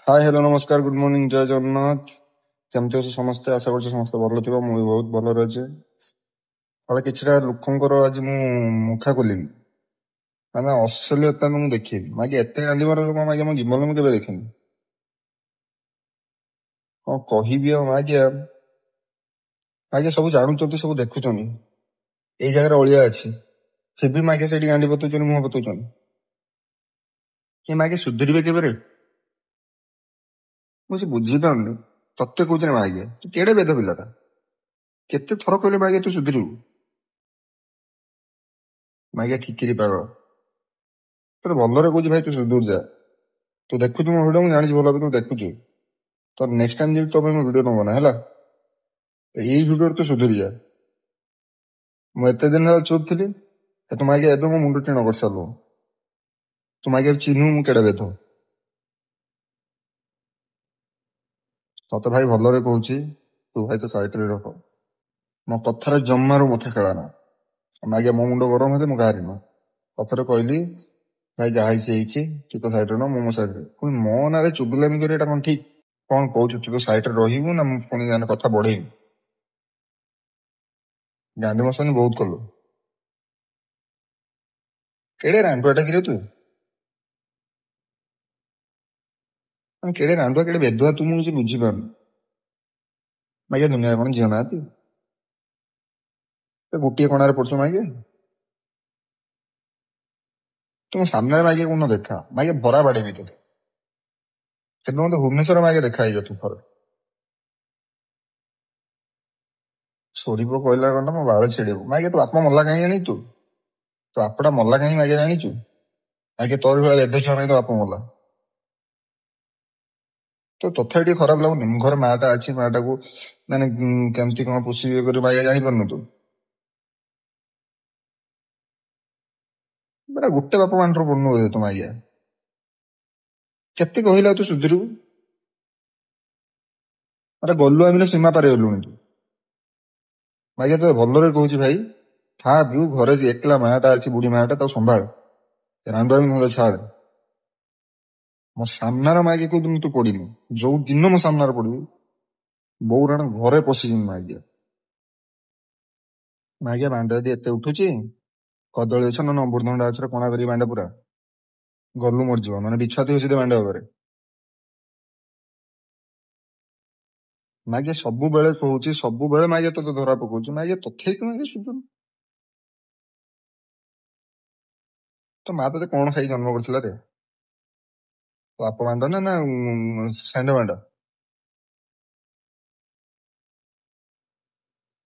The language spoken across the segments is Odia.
हाय हेलो नमस्कार गुड मॉर्निंग जय जगन्नाथ। केमती अच्छे समस्ते आशा कर समस्त भल थी मुझे बहुत भल अच्छे। और किछटा लोकंर आज मु मुखा खोलि ମାନେ ଅସଲ୍ୟତା ମୁଁ ଦେଖିନି ମାଗେ ଏତେ ରାନ୍ଧିବାର ଲୋକ ମାଗେ ମୋ ଜୀବନରେ ମୁଁ କେବେ ଦେଖିନି। କଣ କହିବି ଆଉ ମାଗେ ମାଗେ ସବୁ ଜାଣୁଛନ୍ତି ସବୁ ଦେଖୁଛନ୍ତି ଏଇ ଜାଗାରେ ଅଳିଆ ଅଛି ଫିର ବି ମାଗେ ସେଠି ଗାଣ୍ଡି ପତଉଛନ୍ତି ମୁହଁ ପତଉଛନ୍ତି କି ମାଗେ ସୁଧୁରିବେ କେବେ? ମୁଁ ସେ ବୁଝିପାରୁନି। ତତେ କହୁଛି ନା ମାଗେ ତୁ କେଡେ ବେଦ ପିଲାଟା କେତେ ଥର କହିଲେ ମାଗେ ତୁ ସୁଧୁରିବୁ। ମାଗେ ଠିକିରି ପାଗଳ ତୋର ଭଲରେ କହୁଛି ଭାଇ ତୁ ସୁଧୁରି ଯା। ତୁ ଦେଖୁଛୁ ମୋ ଭିଡିଓ ମୁଁ ଜାଣିଛି ଭଲ ଭାବେ ତୁ ଦେଖୁଛୁ। ତ ନେକ୍ସଟ ଟାଇମ ଯେମିତି ତୋ ପାଇଁ ମୋ ଭିଡିଓ ନବ ନା ହେଲା। ଏଇ ଭିଡିଓରେ ତୁ ସୁଧୁରି ଯା। ମୁଁ ଏତେ ଦିନ ହେଲା ଚୁପ୍ ଥିଲି ତୁ ମାଗେ ଏବେ ମୋ ମୁଣ୍ଡ ଟିଣ କରିସାରିଲୁ। ତୁ ମାଗେ ଚିହ୍ନୁ ମୁଁ କେଡେ ବେଧ। ତତେ ଭାଇ ଭଲରେ କହୁଛି ତୁ ଭାଇ ତ ସାଇଟରେ ରଖ। ମୋ କଥାରେ ଜମାରୁ ମତେ ଖେଳାନା। ମାଗେ ମୋ ମୁଣ୍ଡ ଗରମ ହେଲେ ମୁଁ କାହାରି ନୁହଁ। କଥାରେ କହିଲି ଭାଇ ଯାହା ହେଇଛି ହେଇଛି ତୁ ତ ସାଇଟରେ ନୁହଁ ମୁଁ ମୋ ସାଇଟରେ ପୁଣି ମୋ ନାଁରେ ଚୁଗୁଲାମି କରି ଏଟା କଣ ଠିକ? କଣ କହୁଛୁ ତୁ ତ ସାଇଟରେ ରହିବୁ ନା ମୁଁ ପୁଣି ଜାଣି କଥା ବଢେଇବି? ଗାନ୍ଧୀ ମସ୍ତାନୀ ବହୁତ କଲୁ କେଡେ ରାଣ୍ଡୁଆଟା କିରେ ତୁ? କେଡେ ରାଣ୍ଡୁଆ କେଡେ ବେଧୁଆ ତୁ ମୁଁ କିଛି ବୁଝିପାରୁନି। ମାଗେ ଦୁନିଆରେ କଣ ଝିଅ ନାହାନ୍ତି? ଗୋଟିଏ କଣାରେ ପଡୁଛ ମାଗେ ତୁମ ସାମ୍ନାରେ ମାଗେ କୋଉନ ଦେଖା ମାଗେ ଭରା ବାଡେଇବି ତତେ। କିନ୍ତୁ ମତେ ଭୁବନେଶ୍ୱର ମାଗେ ଦେଖା ହେଇଯା ତୁ ଥରେ। ସୋରିବ କହିଲା କଣ ମୋ ବାଳ ଛିଡେଇବୁ ମାଗେ ତୁ ବାପା ମଲା କାହିଁ ଜାଣିଛୁ ତୁ ବାପଟା ମଲା କାହିଁ ମାଗେ ଜାଣିଛୁ? ମାଗେ ତୋର ଭଳିଆ ବେଧ ଛୁଆ ପାଇଁ ତ ବାପା ମଲା। ତ ତଥାପି ଟିକେ ଖରାପ ଲାଗୁନି ମୁଁ ଘରେ ମାଟା ଅଛି ମାଟାକୁ ମାନେ କେମିତି କଣ ପୋଷିବେ କରି ମାଗେ ଜାଣିପାରୁନୁ ତୁ? ବେଟା ଗୋଟେ ବାପା ମାଣ୍ଡର ପଡୁନୁ ବୋଧେ ତୁ ମାଗିଆ। କେତେ କହିଲା ତୁ ସୁଧୁରିବୁ? ଆରେ ଗଲୁ ଆମେ ସୀମା ପାରି ଗଲୁଣି ତୁ। ମାଗେ ତ ଭଲରେ କହୁଛି ଭାଇ ଖା ପିଉ ଘରେ ଏକଲା ମାଟା ଅଛି ବୁଢୀ ମାଟା ତାକୁ ସମ୍ଭାଳ। ରାଣ୍ଡୁଆମି ମତେ ଛାଡ। ମୋ ସାମ୍ନାରେ ମାଗେ କୋଉଦିନ ତୁ ପଡିନୁ ଯୋଉ ଦିନ ମୋ ସାମ୍ନାରେ ପଡିବୁ ବୋଉ ରାଣ ଘରେ ପଶିଯିବି ମାଗିଆ। ମାଗିଆ ବାଣ୍ଡ ଯଦି ଏତେ ଉଠୁଛି କଦଳୀ ଗଛ ନହେଲେ ଅମୃତଭଣ୍ଡା ଗଛରେ କଣା କରିକି ବାଣ୍ଡ ପୁରା ଗଲୁ ମରିଯିବ ମାନେ ବିଛୁଆ ଥିବ ସେଠି ବାଣ୍ଡ ଉପରେ। ମାଗେ ସବୁବେଳେ କହୁଛି ସବୁବେଳେ ମାଗେ ତତେ ଧରା ପକଉଛି ମାଗେ ତଥାପି ମାଗେ ସୁଧୁରୁ। ତ ମା ତତେ କଣ ଖାଇ ଜନ୍ମ କରିଥିଲା ରେ? ବାପ ବାଣ୍ଡ ନା ନା ଷେଣ୍ଢ ବାଣ୍ଡ?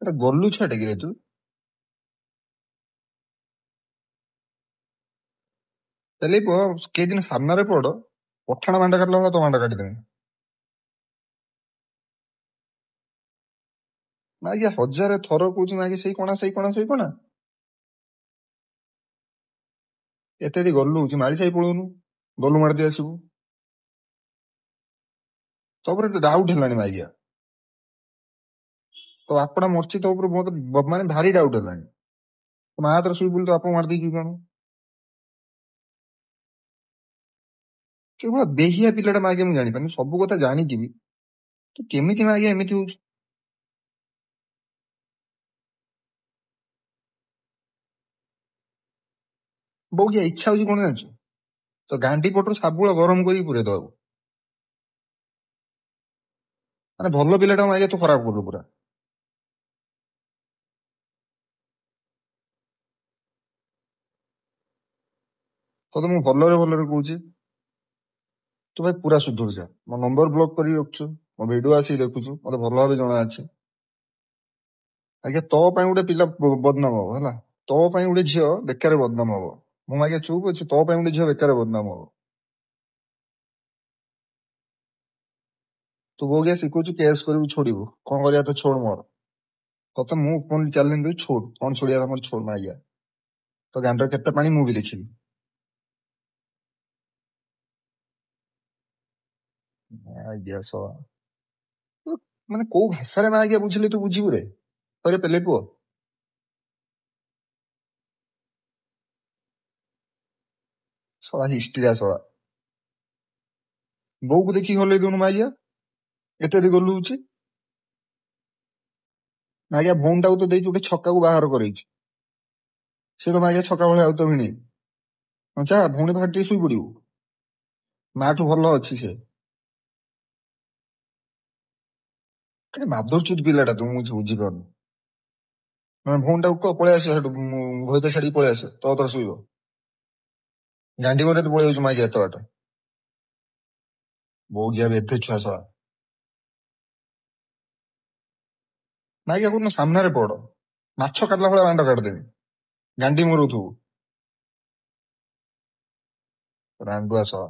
ଏଟା ଗଲୁ ଛୁଆ ଟେ କିରେ ତୁ? ତାହେଲେ କେଦିନ ସାମ୍ନାରେ ପଡ ପଠାଣ ବାଣ୍ଡ କାଟିଲା ଭଳିଆ ତୋ ବାଣ୍ଡ କାଟିଦେବି। ମାଗେ ହଜାରେ ଥର କହୁଛି ମାଗେ ସେଇ କଣା ସେଇ କଣା ସେଇ କଣା। ଏତେ ଯଦି ଗଲୁ ହଉଛି ମାଳି ସାହି ପଳଉନୁ ଗଲୁ ମାରି ଦେଇ ଆସିବୁ। ତୋ ଉପରେ ଏତେ ଡାଉଟ ହେଲାଣି ମାଗିଆ। ତୋ ବାପଟା ମରିଛି ତୋ ଉପରେ ମତେ ମାନେ ଭାରି ଡାଉଟ ହେଲାଣି। ତୋ ମା ହାତରେ ଶୋଇ ପଡିଲି ତୋ ବାପା ମାରିଦେଇଛୁ କଣ? କେବଳ ବେହିଆ ପିଲାଟା ମାଗେ ମୁଁ ଜାଣିପାରୁନି ସବୁ କଥା ଜାଣିକି ବି ତୁ କେମିତି ମାଗେ ଏମିତି ହଉଛୁ? ବୋଉ କି ଇଚ୍ଛା ହଉଛି କଣ ଜାଣିଛୁ? ତ ଗାଣ୍ଡି ପଟରୁ ସାବୁଳ ଗରମ କରିକି ପୁରେଇ ଦବାକୁ। ମାନେ ଭଲ ପିଲାଟା ମାଗେ ତୁ ଖରାପ କଲୁ ପୁରା। ତତେ ମୁଁ ଭଲରେ ଭଲରେ କହୁଛି ତୁ ଭାଇ ପୁରା ସୁଧୁରି ଯା। ମୋ ନମ୍ବର ବ୍ଲକ କରିକି ରଖୁଛୁ ମୋ ଭିଡିଓ ଆସିକି ଦେଖୁଛୁ ମତେ ଭଲ ଭାବେ ଜଣା ଅଛି। ଆଜ୍ଞା ତୋ ପାଇଁ ଗୋଟେ ପିଲା ବଦନାମ ହବ ହେଲା। ତୋ ପାଇଁ ଗୋଟେ ଝିଅ ବେକାର ବଦନାମ ହବ। ମୁଁ ଆଜ୍ଞା ଚୁପ୍ ଅଛି ତୋ ପାଇଁ ଗୋଟେ ଝିଅ ବେକାର ବଦନାମ ହବ। ତୁ ବୋଉ ଶିଖୁଛୁ କେସ୍ କରିବୁ ଛୋଡିବୁ କଣ କରିବା ତ ଛୋଡ ମୋର। ତତେ ମୁଁ ପୁଣି ଚ୍ୟାଲେଞ୍ଜ ଦେବି ଛୋଡ କଣ ଛୋଡିବା ତମର ଛୋଡ ମାଗିଆ। ତ ଗାଣ୍ଡରେ କେତେ ପାଣି ମୁଁ ବି ଦେଖିବି। ଆଜ୍ଞା ସଳା ମାନେ କୋଉ ଭାଷାରେ ମା ଆଜ୍ଞା ବୁଝିଲେ ତୁ ବୁଝିବୁ ରେ? ଥରେ ପେଲେ ପୁଅ ଶଳା ହିଷ୍ଟ୍ରିଆ ଶଳା। ବୋଉକୁ ଦେଖିକି ହଲେଇ ଦଉନୁ ମାଇଆ, ଏତେ ଯଦି ଗଲୁ ହଉଛି। ମାଗିଆ ଭଉଣୀଟାକୁ ତ ଦେଇଛୁ ଗୋଟେ ଛକାକୁ ବାହାର କରେଇଛୁ, ସେ ତ ମାଗିଆ ଛକା ଭଳିଆ ଆଉ ତ ଭିଣେଇ। ହଁ ଚା ଭଉଣୀ ପାଖରେ ଟିକେ ଶୋଇ ପଡିବୁ, ମାଠୁ ଭଲ ଅଛି ସେ। କାଇଁ ମାଧୁରଚୁତ ପିଲାଟା ତୁ, ମୁଁ କିଛି ବୁଝିପାରୁନି। ମାନେ ଭଉଣୀଟାକୁ କହ ପଳେଇ ଆସିବ ସେଠୁ, ଭଇତା ଛାଡିକି ପଳେଇ ଆସିବ, ତୋ ତର ଶୋଇବ। ଗାଣ୍ଡି ମରେ ତ ପଳେଇ ଯାଉଛୁ ମାଗିଆ ଏତେ ବାଟ। ବୋଉ ଗିଆ ଏତେ ଛୁଆ ଶଳା। ମାଗିଆ କୋଉଦିନ ସାମ୍ନାରେ ପଡ, ମାଛ କାଟିଲା ଭଳିଆ ବାଣ୍ଡ କାଟିଦେବି, ଗାଣ୍ଡି ମରଉଥିବୁ ରାଣ୍ଡୁଆ ଶଳା।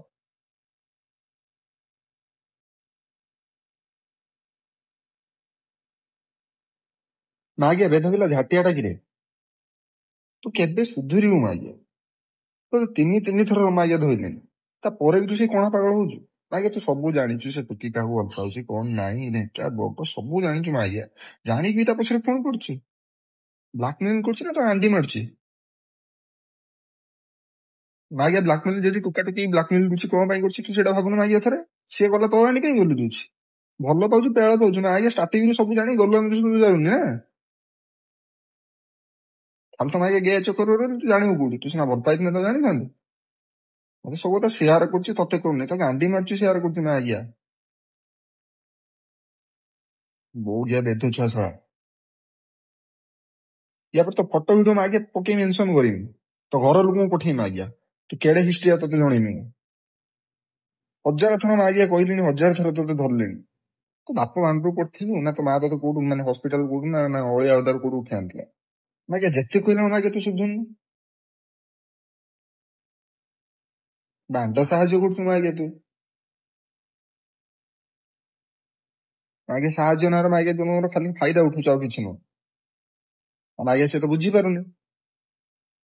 ମାଗିଆ ବେଧ ପିଲା ଝାଟିଆଟା କିରେ, ତୁ କେବେ ସୁଧୁରିବୁ ମାଗିଆ? ତୁ ତିନି ଥର ମାଗିଆ ଧୋଇଲେଣି, ତାପରେ ବି ତୁ ସେଇ କଣା ପାଗଳ ହଉଛୁ। ମାଗିଆ ତୁ ସବୁ ଜାଣିଛୁ, ସେ ଟୁକି କାହାକୁ ଭଲ ପାଉଛି କଣ ନାହିଁ, ଢେଙ୍କା ବଗ ସବୁ ଜାଣିଛୁ ମାଗିଆ। ଜାଣିକି ତା ପଛରେ କଣ କରୁଛୁ? ବ୍ଲାକମେଲିଂ କରୁଛି ନା ତ ଆଣ୍ଡି ମାରୁଛି? ମାଗିଆ ବ୍ଲାକମେଲିଂ ଯଦି ଟୁକା ଟୁକି ବ୍ଲାକମେଲିଂ କରୁଛି କଣ ପାଇଁ କରୁଛି ତୁ ସେଇଟା ଭାବୁନୁ ମାଗିଆ ଥରେ। ସିଏ ଗଲା ତ ଆଣି କାଇଁ ଗଲୁ ଦଉଛି? ଭଲ ପାଉଛୁ ପେଳ ପାଉଛୁ ମାଗିଆ, ଷ୍ଟାର୍ଟିଂରୁ ସବୁ ଜାଣି ଗଲୁ ଆମେ ସବୁ ଯାଉନି ନା। ଖାଲି ତ ମାଗିଆ ଗେ ଚକରରେ ତୁ ଜାଣିବୁ କୋଉଠି, ତୁ ସିନା ଭଲ ପାଇଥିଲେ ତ ଜାଣିଥାନ୍ତୁ। ମତେ ସବୁ କଥା ସେୟାର କରୁଛି, ତତେ କରୁନି, ତ ଗାଣ୍ଡି ମାରୁଛି ସେୟାର କରୁଛି ମାଗିଆ। ବୋଉ ଗିଆ ବେଧ ଛୁଆ ଶଳା। ୟା ପରେ ତ ଫଟୋ ଭିଡିଓ ମାଗିଆ ପକେଇ ମେନସନ କରିବି, ତ ଘର ଲୋକଙ୍କୁ ପଠେଇମି ମାଗିଆ, ତୁ କେଡେ ହିଷ୍ଟ୍ରି ତତେ ଜଣେଇମି ମୁଁ। ହଜାର ଥର ମାଗିଆ କହିଲିଣି, ହଜାର ଥର ତତେ ଧରିଲିଣି। ତୁ ବାପ ମାଣ୍ଡୁ ପଡିଥିବୁ ନା, ତୋ ମା ତତେ କୋଉଠୁ ମାନେ ହସ୍ପିଟାଲ କୋଉଠୁ ନା ଅଳିଆ ଓଦାରୁ କୋଉଠୁ ଉଠି ଆଣିଥିଲା। ମାଗିଆ ଯେତେ କହିଲା ମାଗିଆ ତୁ ସୁଧୁନୁ। ବାଣ୍ଡ ସାହାଯ୍ୟ କରୁଛୁ ମାଗିଆ ତୁ। ମାଗିଆ ସାହାଯ୍ୟ ନାଁରେ ମାଗିଆ ଜଣଙ୍କର ଖାଲି ଫାଇଦା ଉଠୁଛୁ, ଆଉ କିଛି ନୁହଁ। ମାଗିଆ ସେ ତ ବୁଝିପାରୁନି।